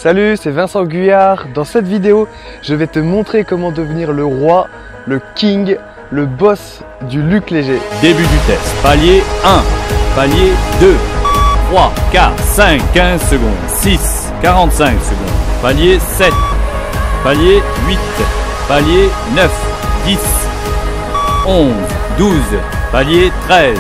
Salut, c'est Vincent Guyard. Dans cette vidéo, je vais te montrer comment devenir le roi, le king, le boss du luc léger. Début du test. Palier 1, palier 2, 3, 4, 5, 15 secondes, 6, 45 secondes, palier 7, palier 8, palier 9, 10, 11, 12, palier 13.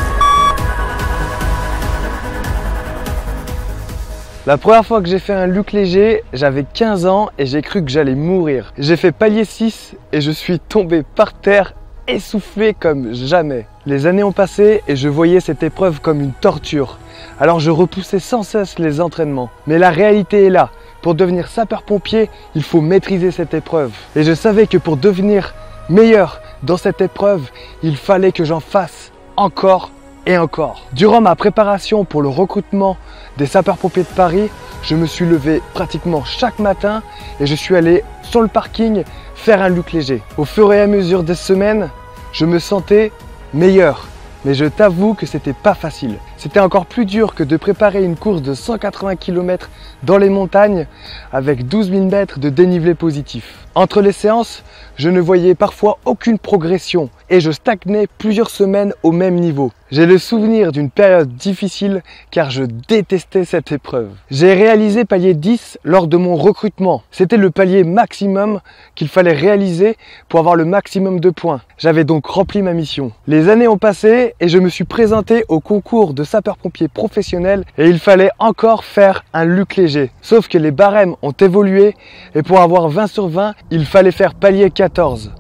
La première fois que j'ai fait un luc léger, j'avais 15 ans et j'ai cru que j'allais mourir. J'ai fait palier 6 et je suis tombé par terre, essoufflé comme jamais. Les années ont passé et je voyais cette épreuve comme une torture. Alors je repoussais sans cesse les entraînements. Mais la réalité est là. Pour devenir sapeur-pompier, il faut maîtriser cette épreuve. Et je savais que pour devenir meilleur dans cette épreuve, il fallait que j'en fasse encore et encore. Durant ma préparation pour le recrutement des sapeurs-pompiers de Paris, je me suis levé pratiquement chaque matin et je suis allé sur le parking faire un luc léger. Au fur et à mesure des semaines, je me sentais meilleur. Mais je t'avoue que c'était pas facile. C'était encore plus dur que de préparer une course de 180 km dans les montagnes avec 12 000 mètres de dénivelé positif. Entre les séances, je ne voyais parfois aucune progression et je stagnais plusieurs semaines au même niveau. J'ai le souvenir d'une période difficile car je détestais cette épreuve. J'ai réalisé palier 10 lors de mon recrutement. C'était le palier maximum qu'il fallait réaliser pour avoir le maximum de points. J'avais donc rempli ma mission. Les années ont passé et je me suis présenté au concours de sapeurs-pompiers professionnels et il fallait encore faire un luc léger. Sauf que les barèmes ont évolué et pour avoir 20 sur 20, il fallait faire palier 14.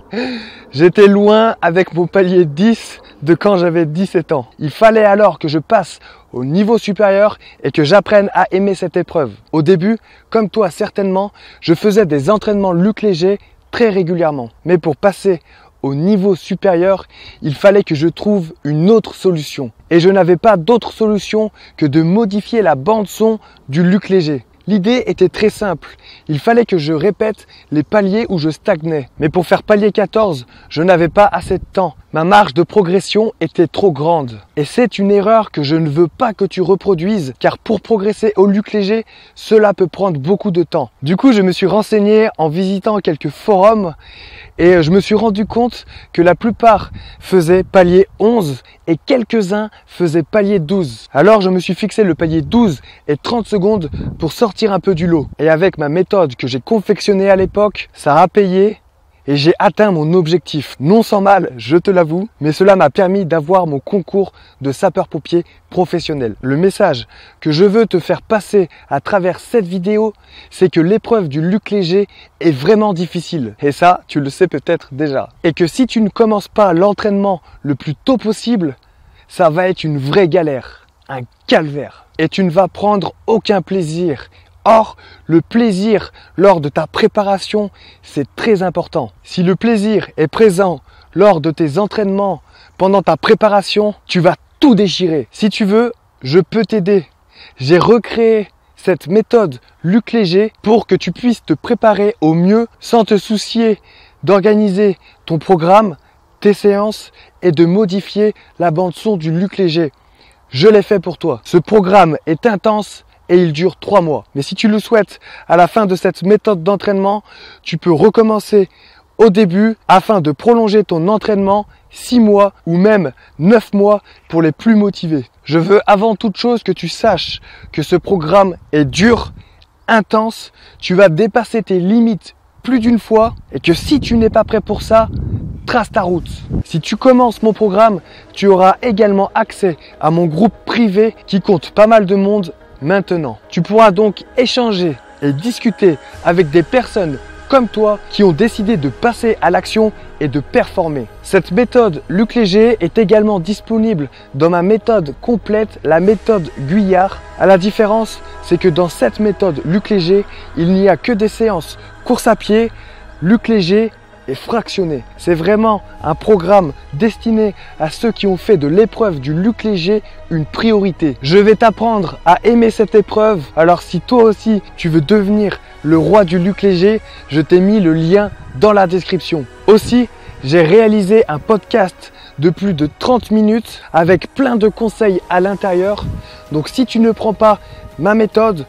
J'étais loin avec mon palier 10 de quand j'avais 17 ans. Il fallait alors que je passe au niveau supérieur et que j'apprenne à aimer cette épreuve. Au début, comme toi certainement, je faisais des entraînements luc léger très régulièrement. Mais pour passer au niveau supérieur, il fallait que je trouve une autre solution. Et je n'avais pas d'autre solution que de modifier la bande son du luc léger. L'idée était très simple, il fallait que je répète les paliers où je stagnais. Mais pour faire palier 14, je n'avais pas assez de temps. Ma marge de progression était trop grande. Et c'est une erreur que je ne veux pas que tu reproduises, car pour progresser au luc léger, cela peut prendre beaucoup de temps. Du coup, je me suis renseigné en visitant quelques forums et je me suis rendu compte que la plupart faisaient palier 11 et quelques-uns faisaient palier 12. Alors je me suis fixé le palier 12 et 30 secondes pour sortir un peu du lot. Et avec ma méthode que j'ai confectionnée à l'époque, ça a payé et j'ai atteint mon objectif. Non sans mal, je te l'avoue, mais cela m'a permis d'avoir mon concours de sapeur-pompier professionnel. Le message que je veux te faire passer à travers cette vidéo, c'est que l'épreuve du luc léger est vraiment difficile. Et ça, tu le sais peut-être déjà. Et que si tu ne commences pas l'entraînement le plus tôt possible, ça va être une vraie galère, un calvaire. Et tu ne vas prendre aucun plaisir. Or, le plaisir lors de ta préparation, c'est très important. Si le plaisir est présent lors de tes entraînements, pendant ta préparation, tu vas tout déchirer. Si tu veux, je peux t'aider. J'ai recréé cette méthode luc léger pour que tu puisses te préparer au mieux sans te soucier d'organiser ton programme, tes séances et de modifier la bande son du luc léger. Je l'ai fait pour toi. Ce programme est intense et il dure 3 mois. Mais si tu le souhaites, à la fin de cette méthode d'entraînement, tu peux recommencer au début afin de prolonger ton entraînement 6 mois ou même 9 mois pour les plus motivés. Je veux avant toute chose que tu saches que ce programme est dur, intense, tu vas dépasser tes limites plus d'une fois et que si tu n'es pas prêt pour ça, trace ta route. Si tu commences mon programme, tu auras également accès à mon groupe privé qui compte pas mal de monde maintenant. Tu pourras donc échanger et discuter avec des personnes comme toi qui ont décidé de passer à l'action et de performer. Cette méthode luc léger est également disponible dans ma méthode complète, la méthode Guyard. À la différence, c'est que dans cette méthode luc léger, il n'y a que des séances course à pied, luc léger et fractionné. C'est vraiment un programme destiné à ceux qui ont fait de l'épreuve du luc léger une priorité. Je vais t'apprendre à aimer cette épreuve. Alors si toi aussi tu veux devenir le roi du luc léger, je t'ai mis le lien dans la description. Aussi, j'ai réalisé un podcast de plus de 30 minutes avec plein de conseils à l'intérieur. Donc si tu ne prends pas ma méthode,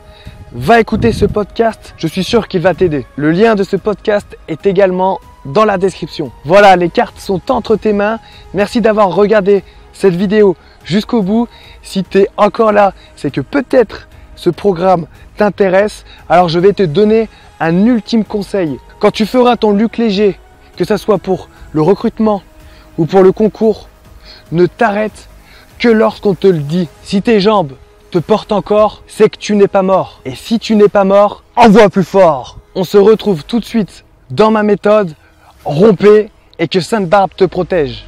va écouter ce podcast, je suis sûr qu'il va t'aider. Le lien de ce podcast est également dans la description. Voilà, les cartes sont entre tes mains. Merci d'avoir regardé cette vidéo jusqu'au bout. Si tu es encore là, c'est que peut-être ce programme t'intéresse. Alors je vais te donner un ultime conseil. Quand tu feras ton Luc Léger, que ce soit pour le recrutement ou pour le concours, ne t'arrête que lorsqu'on te le dit. Si tes jambes te portent encore, c'est que tu n'es pas mort. Et si tu n'es pas mort, envoie plus fort. On se retrouve tout de suite dans ma méthode. Rompez et que Sainte Barbe te protège.